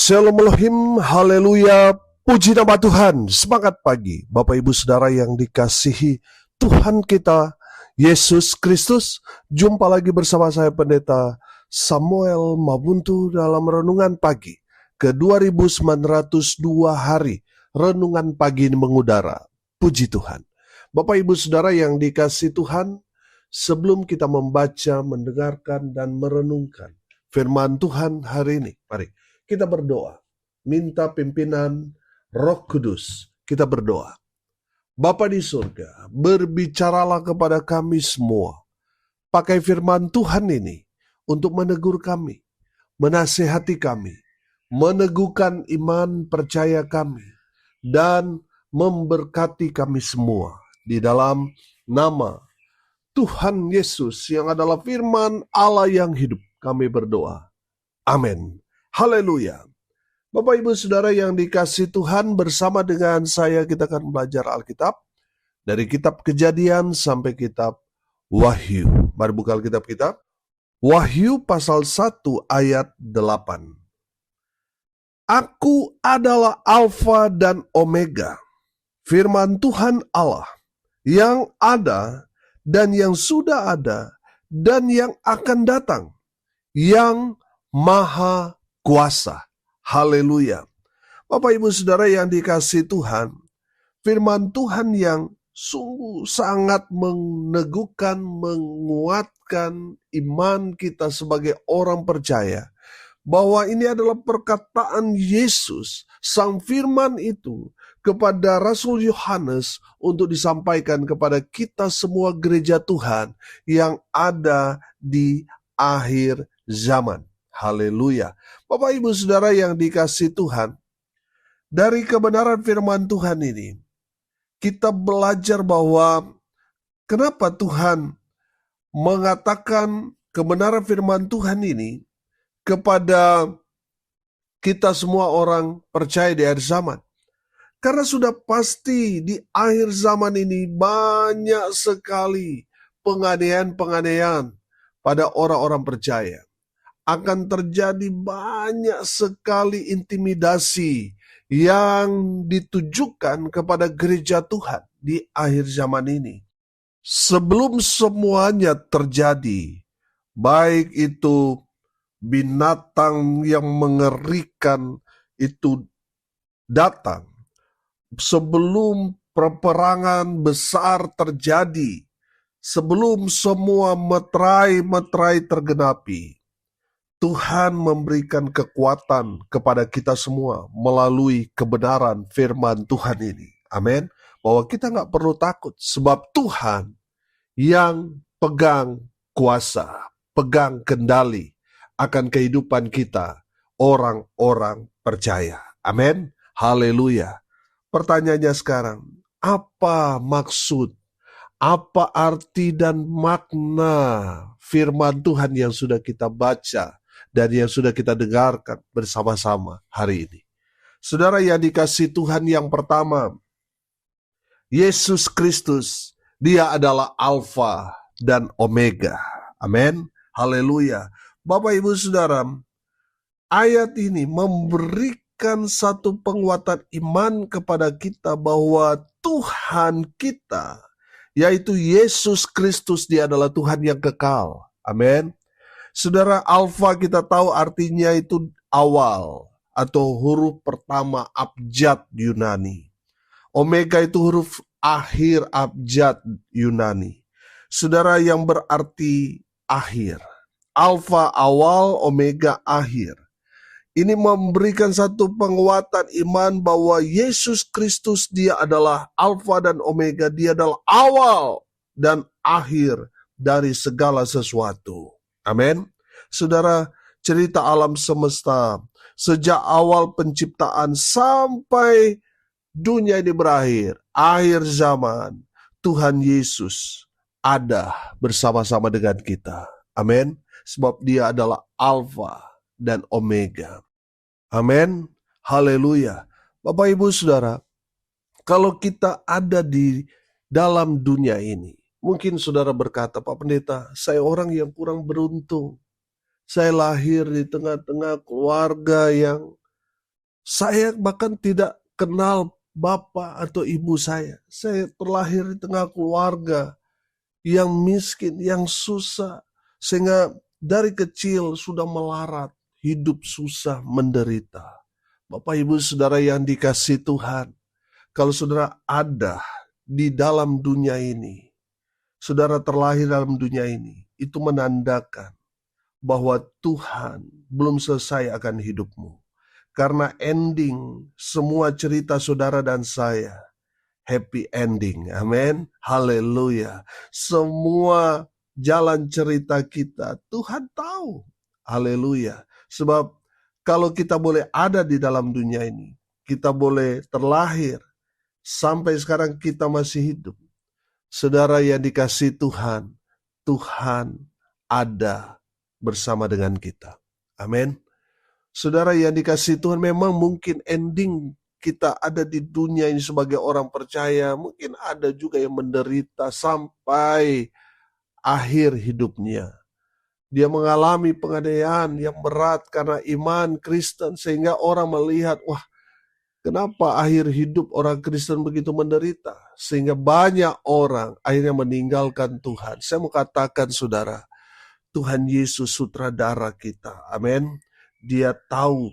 Shalom Elohim, haleluya, puji nama Tuhan, semangat pagi. Bapak Ibu Saudara yang dikasihi Tuhan kita, Yesus Kristus. Jumpa lagi bersama saya Pendeta Samuel Mabuntu dalam Renungan Pagi ke 2902 hari. Renungan pagi ini mengudara, puji Tuhan. Bapak Ibu Saudara yang dikasihi Tuhan, sebelum kita membaca, mendengarkan, dan merenungkan firman Tuhan hari ini, mari kita berdoa, minta pimpinan Roh Kudus. Kita berdoa. Bapa di surga, berbicaralah kepada kami semua. Pakai firman Tuhan ini untuk menegur kami, menasihati kami, meneguhkan iman percaya kami, dan memberkati kami semua. Di dalam nama Tuhan Yesus yang adalah firman Allah yang hidup, kami berdoa. Amin. Haleluya. Bapak Ibu Saudara yang dikasihi Tuhan, bersama dengan saya kita akan belajar Alkitab dari kitab Kejadian sampai kitab Wahyu. Mari buka Alkitab kita. Wahyu pasal 1 ayat 8. Aku adalah Alfa dan Omega, firman Tuhan Allah, yang ada dan yang sudah ada dan yang akan datang, yang Maha Kuasa. Haleluya. Bapak Ibu Saudara yang dikasihi Tuhan, firman Tuhan yang sungguh sangat meneguhkan, menguatkan iman kita sebagai orang percaya, bahwa ini adalah perkataan Yesus, sang firman itu, kepada Rasul Yohanes untuk disampaikan kepada kita semua gereja Tuhan yang ada di akhir zaman. Haleluya. Bapak Ibu Saudara yang dikasihi Tuhan, dari kebenaran firman Tuhan ini, kita belajar bahwa kenapa Tuhan mengatakan kebenaran firman Tuhan ini kepada kita semua orang percaya di akhir zaman. Karena sudah pasti di akhir zaman ini banyak sekali penganiayaan-penganiayaan pada orang-orang percaya. Akan terjadi banyak sekali intimidasi yang ditujukan kepada gereja Tuhan di akhir zaman ini. Sebelum semuanya terjadi, baik itu binatang yang mengerikan itu datang, sebelum peperangan besar terjadi, sebelum semua meterai-meterai tergenapi, Tuhan memberikan kekuatan kepada kita semua melalui kebenaran firman Tuhan ini. Amin. Bahwa kita gak perlu takut sebab Tuhan yang pegang kuasa, pegang kendali akan kehidupan kita, orang-orang percaya. Amin. Haleluya. Pertanyaannya sekarang, apa maksud, apa arti dan makna firman Tuhan yang sudah kita baca dan yang sudah kita dengarkan bersama-sama hari ini? Saudara yang dikasihi Tuhan, yang pertama, Yesus Kristus, dia adalah Alfa dan Omega. Amin. Haleluya. Bapak Ibu Saudara, ayat ini memberikan satu penguatan iman kepada kita bahwa Tuhan kita, yaitu Yesus Kristus, dia adalah Tuhan yang kekal. Amin. Saudara, Alfa kita tahu artinya itu awal atau huruf pertama abjad Yunani. Omega itu huruf akhir abjad Yunani. Saudara, yang berarti akhir. Alfa awal, Omega akhir. Ini memberikan satu penguatan iman bahwa Yesus Kristus dia adalah Alfa dan Omega. Dia adalah awal dan akhir dari segala sesuatu. Amin. Saudara, cerita alam semesta, sejak awal penciptaan sampai dunia ini berakhir, akhir zaman, Tuhan Yesus ada bersama-sama dengan kita. Amin. Sebab dia adalah Alfa dan Omega. Amin. Haleluya. Bapak Ibu Saudara, kalau kita ada di dalam dunia ini, mungkin saudara berkata, Pak Pendeta, saya orang yang kurang beruntung. Saya lahir di tengah-tengah keluarga yang Saya bahkan tidak kenal bapak atau ibu saya. Saya terlahir di tengah keluarga yang miskin, yang susah. Sehingga dari kecil sudah melarat, hidup susah, menderita. Bapak ibu saudara yang dikasihi Tuhan, kalau saudara ada di dalam dunia ini, saudara terlahir dalam dunia ini, itu menandakan bahwa Tuhan belum selesai akan hidupmu. Karena ending semua cerita saudara dan saya, happy ending. Amin. Haleluya. Semua jalan cerita kita, Tuhan tahu. Haleluya. Sebab kalau kita boleh ada di dalam dunia ini, kita boleh terlahir, sampai sekarang kita masih hidup. Saudara yang dikasihi Tuhan, Tuhan ada bersama dengan kita. Amin. Saudara yang dikasihi Tuhan, memang mungkin ending kita ada di dunia ini sebagai orang percaya, mungkin ada juga yang menderita sampai akhir hidupnya. Dia mengalami penganiayaan yang berat karena iman Kristen, sehingga orang melihat, wah, kenapa akhir hidup orang Kristen begitu menderita? Sehingga banyak orang akhirnya meninggalkan Tuhan. Saya mau katakan saudara, Tuhan Yesus sutradara kita. Amin. Dia tahu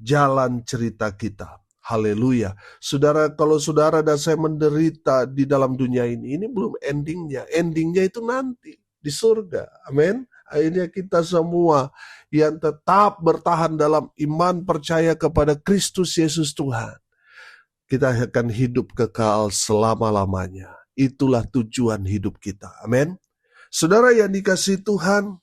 jalan cerita kita. Haleluya. Saudara, kalau saudara dan saya menderita di dalam dunia ini belum endingnya. Endingnya itu nanti di surga. Amin. Akhirnya kita semua yang tetap bertahan dalam iman percaya kepada Kristus Yesus Tuhan, kita akan hidup kekal selama-lamanya. Itulah tujuan hidup kita. Amin. Saudara yang dikasihi Tuhan,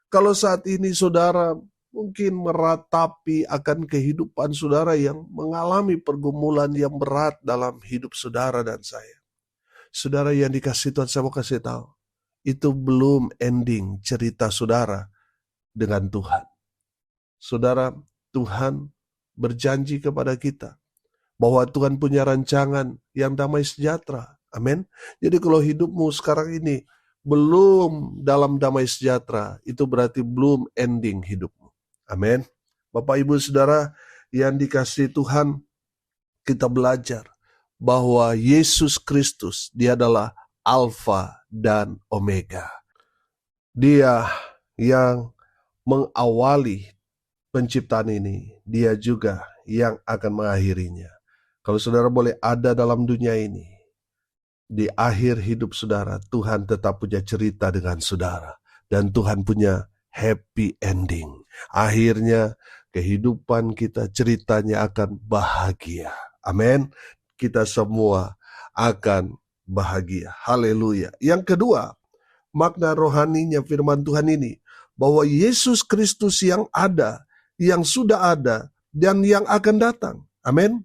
kalau saat ini saudara mungkin meratapi akan kehidupan saudara yang mengalami pergumulan yang berat dalam hidup saudara dan saya. Saudara yang dikasihi Tuhan, saya mau kasih tahu, itu belum ending cerita saudara dengan Tuhan. Saudara, Tuhan berjanji kepada kita bahwa Tuhan punya rancangan yang damai sejahtera. Amin. Jadi kalau hidupmu sekarang ini belum dalam damai sejahtera, itu berarti belum ending hidupmu. Amin. Bapak Ibu Saudara yang dikasihi Tuhan, kita belajar bahwa Yesus Kristus, dia adalah Alfa dan Omega. Dia yang mengawali penciptaan ini, dia juga yang akan mengakhirinya. Kalau saudara boleh ada dalam dunia ini, di akhir hidup saudara, Tuhan tetap punya cerita dengan saudara. Dan Tuhan punya happy ending. Akhirnya kehidupan kita ceritanya akan bahagia. Amin. Kita semua akan bahagia. Haleluya. Yang kedua, makna rohaninya firman Tuhan ini, bahwa Yesus Kristus yang ada, yang sudah ada, dan yang akan datang. Amin.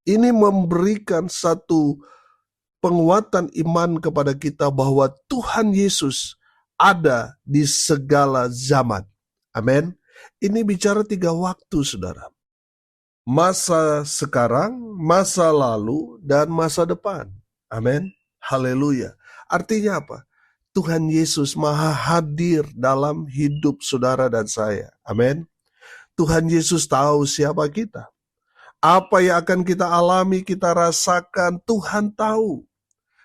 Ini memberikan satu penguatan iman kepada kita bahwa Tuhan Yesus ada di segala zaman. Amin. Ini bicara 3 waktu, saudara. Masa sekarang, masa lalu, dan masa depan. Amin. Haleluya. Artinya apa? Tuhan Yesus maha hadir dalam hidup saudara dan saya. Amin. Tuhan Yesus tahu siapa kita. Apa yang akan kita alami, kita rasakan, Tuhan tahu.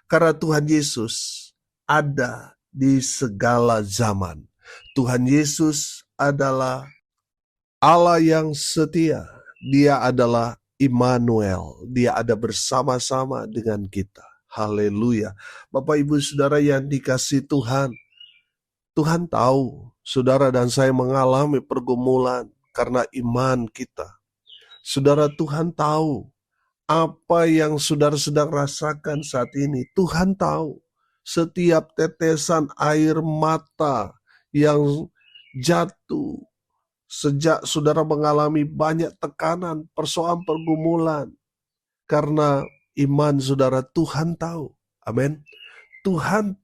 Karena Tuhan Yesus ada di segala zaman. Tuhan Yesus adalah Allah yang setia. Dia adalah Immanuel. Dia ada bersama-sama dengan kita. Haleluya. Bapak Ibu Saudara yang dikasihi Tuhan, Tuhan tahu saudara dan saya mengalami pergumulan karena iman kita. Saudara, Tuhan tahu apa yang saudara sedang rasakan saat ini. Tuhan tahu setiap tetesan air mata yang jatuh sejak saudara mengalami banyak tekanan, persoalan, pergumulan. Karena iman saudara, Tuhan tahu. Amin. Tuhan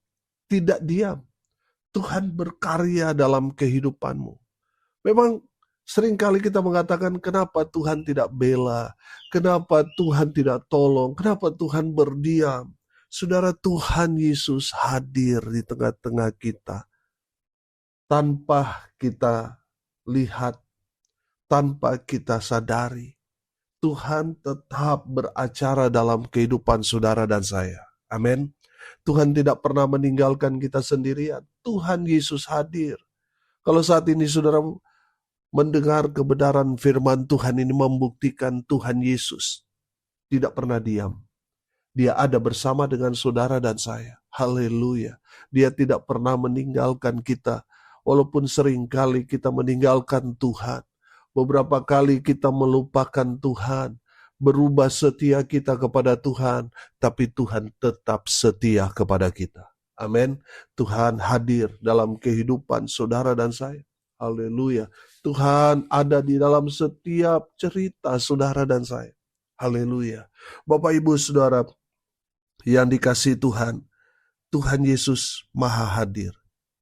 tidak diam. Tuhan berkarya dalam kehidupanmu. Memang seringkali kita mengatakan, kenapa Tuhan tidak bela? Kenapa Tuhan tidak tolong? Kenapa Tuhan berdiam? Saudara, Tuhan Yesus hadir di tengah-tengah kita. Tanpa kita lihat, tanpa kita sadari. Tuhan tetap beracara dalam kehidupan saudara dan saya. Amin. Tuhan tidak pernah meninggalkan kita sendirian. Tuhan Yesus hadir. Kalau saat ini saudara mendengar kebenaran firman Tuhan ini, membuktikan Tuhan Yesus tidak pernah diam. Dia ada bersama dengan saudara dan saya. Haleluya. Dia tidak pernah meninggalkan kita. Walaupun seringkali kita meninggalkan Tuhan. Beberapa kali kita melupakan Tuhan. Berubah setia kita kepada Tuhan. Tapi Tuhan tetap setia kepada kita. Amin. Tuhan hadir dalam kehidupan saudara dan saya. Haleluya. Tuhan ada di dalam setiap cerita saudara dan saya. Haleluya. Bapak Ibu Saudara yang dikasihi Tuhan, Tuhan Yesus maha hadir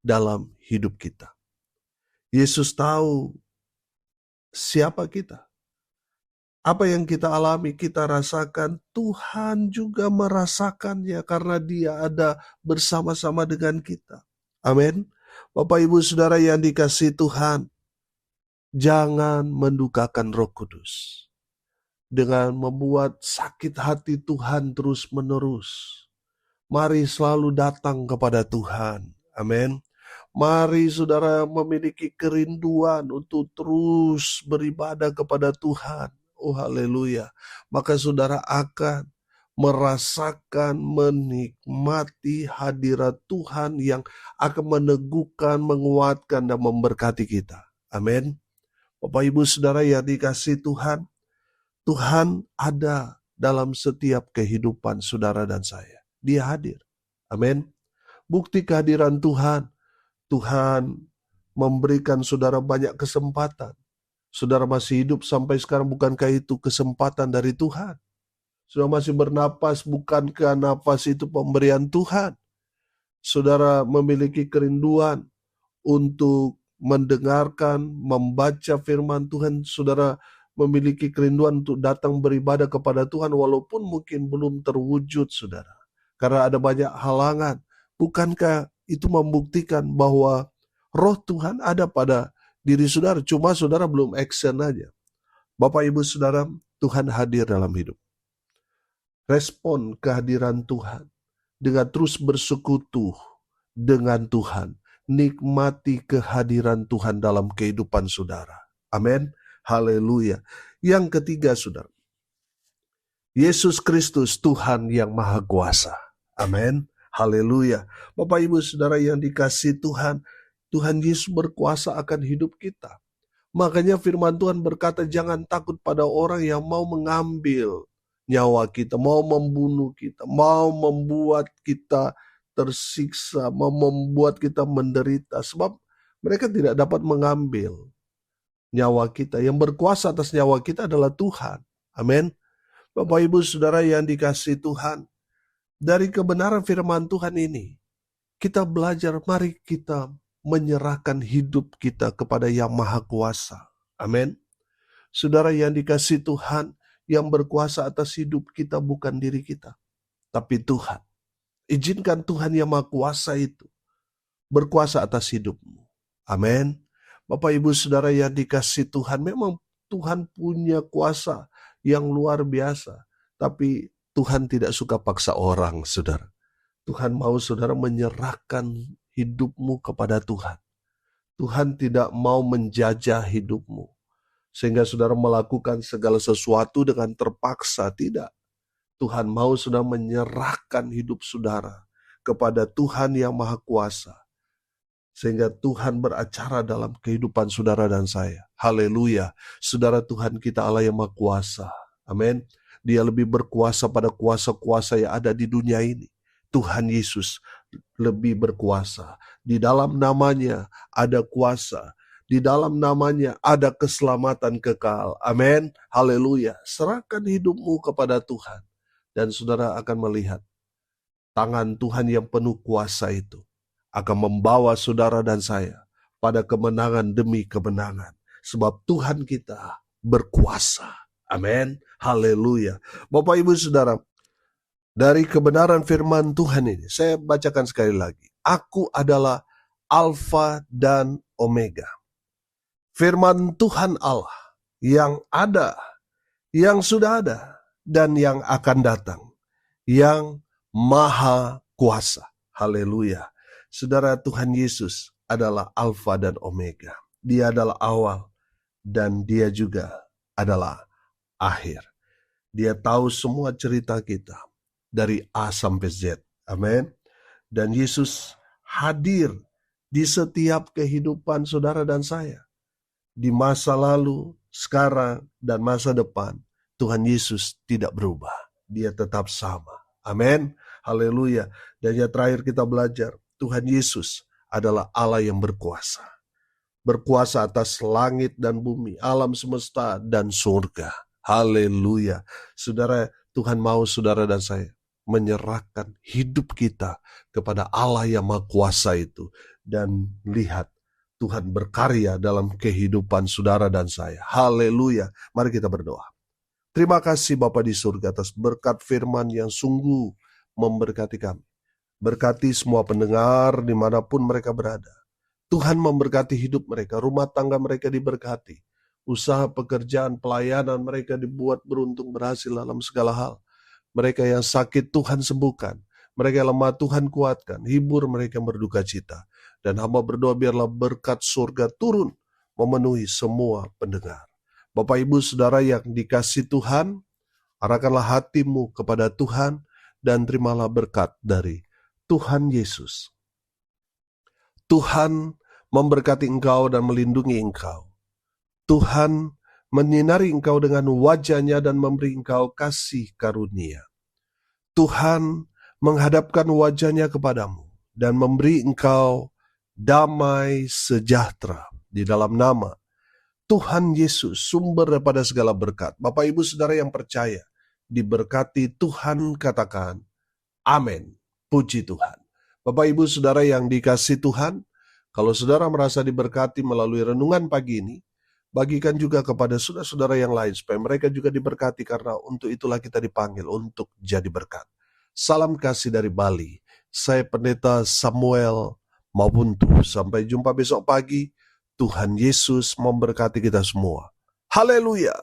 dalam hidup kita. Yesus tahu siapa kita. Apa yang kita alami, kita rasakan, Tuhan juga merasakannya karena Dia ada bersama-sama dengan kita. Amin. Bapak Ibu Saudara yang dikasihi Tuhan, jangan mendukakan Roh Kudus dengan membuat sakit hati Tuhan terus-menerus. Mari selalu datang kepada Tuhan. Amin. Mari saudara memiliki kerinduan untuk terus beribadah kepada Tuhan. Oh haleluya. Maka saudara akan merasakan, menikmati hadirat Tuhan yang akan meneguhkan, menguatkan, dan memberkati kita. Amin. Bapak Ibu Saudara yang dikasihi Tuhan, Tuhan ada dalam setiap kehidupan saudara dan saya. Dia hadir. Amin. Bukti kehadiran Tuhan. Tuhan memberikan saudara banyak kesempatan. Saudara masih hidup sampai sekarang, bukankah itu kesempatan dari Tuhan? Saudara masih bernapas, bukankah napas itu pemberian Tuhan? Saudara memiliki kerinduan untuk mendengarkan, membaca firman Tuhan. Saudara memiliki kerinduan untuk datang beribadah kepada Tuhan walaupun mungkin belum terwujud saudara. Karena ada banyak halangan. Bukankah itu membuktikan bahwa roh Tuhan ada pada diri saudara, cuma saudara belum action aja. Bapak Ibu Saudara, Tuhan hadir dalam hidup. Respon kehadiran Tuhan dengan terus bersekutu dengan Tuhan. Nikmati kehadiran Tuhan dalam kehidupan saudara. Amin. Haleluya. Yang ketiga saudara, Yesus Kristus Tuhan yang Maha Kuasa. Amin. Haleluya. Bapak Ibu Saudara yang dikasihi Tuhan, Tuhan Yesus berkuasa akan hidup kita. Makanya firman Tuhan berkata, jangan takut pada orang yang mau mengambil nyawa kita, mau membunuh kita, mau membuat kita tersiksa, mau membuat kita menderita. Sebab mereka tidak dapat mengambil nyawa kita. Yang berkuasa atas nyawa kita adalah Tuhan. Amin. Bapak Ibu Saudara yang dikasihi Tuhan, dari kebenaran firman Tuhan ini, kita belajar, mari kita menyerahkan hidup kita kepada Yang Maha Kuasa. Amin. Saudara yang dikasihi Tuhan, yang berkuasa atas hidup kita bukan diri kita, tapi Tuhan. Izinkan Tuhan yang Maha Kuasa itu berkuasa atas hidupmu. Amin. Bapak Ibu Saudara yang dikasihi Tuhan, memang Tuhan punya kuasa yang luar biasa, tapi Tuhan tidak suka paksa orang, saudara. Tuhan mau saudara menyerahkan hidupmu kepada Tuhan. Tuhan tidak mau menjajah hidupmu, sehingga saudara melakukan segala sesuatu dengan terpaksa. Tidak. Tuhan mau saudara menyerahkan hidup saudara kepada Tuhan yang Maha Kuasa, sehingga Tuhan beracara dalam kehidupan saudara dan saya. Haleluya. Saudara, Tuhan kita Allah yang Maha Kuasa. Amin. Dia lebih berkuasa pada kuasa-kuasa yang ada di dunia ini. Tuhan Yesus lebih berkuasa. Di dalam namanya ada kuasa. Di dalam namanya ada keselamatan kekal. Amin. Haleluya. Serahkan hidupmu kepada Tuhan. Dan saudara akan melihat tangan Tuhan yang penuh kuasa itu akan membawa saudara dan saya pada kemenangan demi kemenangan. Sebab Tuhan kita berkuasa. Amin. Haleluya. Bapak Ibu Saudara, dari kebenaran firman Tuhan ini, saya bacakan sekali lagi. Aku adalah Alfa dan Omega. Firman Tuhan Allah yang ada, yang sudah ada, dan yang akan datang, yang maha kuasa. Haleluya. Saudara, Tuhan Yesus adalah Alfa dan Omega. Dia adalah awal dan dia juga adalah akhir. Dia tahu semua cerita kita dari A sampai Z. Amin. Dan Yesus hadir di setiap kehidupan saudara dan saya. Di masa lalu, sekarang, dan masa depan, Tuhan Yesus tidak berubah. Dia tetap sama. Amin. Haleluya. Dan yang terakhir kita belajar, Tuhan Yesus adalah Allah yang berkuasa. Berkuasa atas langit dan bumi, alam semesta dan surga. Haleluya. Saudara, Tuhan mau saudara dan saya menyerahkan hidup kita kepada Allah yang Maha Kuasa itu. Dan lihat, Tuhan berkarya dalam kehidupan saudara dan saya. Haleluya. Mari kita berdoa. Terima kasih Bapa di surga atas berkat firman yang sungguh memberkati kami. Berkati semua pendengar dimanapun mereka berada. Tuhan memberkati hidup mereka, rumah tangga mereka diberkati. Usaha, pekerjaan, pelayanan mereka dibuat beruntung, berhasil dalam segala hal. Mereka yang sakit Tuhan sembuhkan. Mereka yang lemah Tuhan kuatkan. Hibur mereka yang berduka cita. Dan hamba berdoa biarlah berkat surga turun memenuhi semua pendengar. Bapak Ibu Saudara yang dikasih Tuhan, arahkanlah hatimu kepada Tuhan dan terimalah berkat dari Tuhan Yesus. Tuhan memberkati engkau dan melindungi engkau. Tuhan menyinari engkau dengan wajah-Nya dan memberi engkau kasih karunia. Tuhan menghadapkan wajah-Nya kepadamu dan memberi engkau damai sejahtera di dalam nama Tuhan Yesus, sumber daripada segala berkat. Bapak Ibu Saudara yang percaya, diberkati Tuhan, katakan amin. Puji Tuhan. Bapak Ibu Saudara yang dikasih Tuhan, kalau saudara merasa diberkati melalui renungan pagi ini, bagikan juga kepada saudara-saudara yang lain supaya mereka juga diberkati, karena untuk itulah kita dipanggil untuk jadi berkat. Salam kasih dari Bali. Saya Pendeta Samuel Mabuntu. Sampai jumpa besok pagi. Tuhan Yesus memberkati kita semua. Haleluya.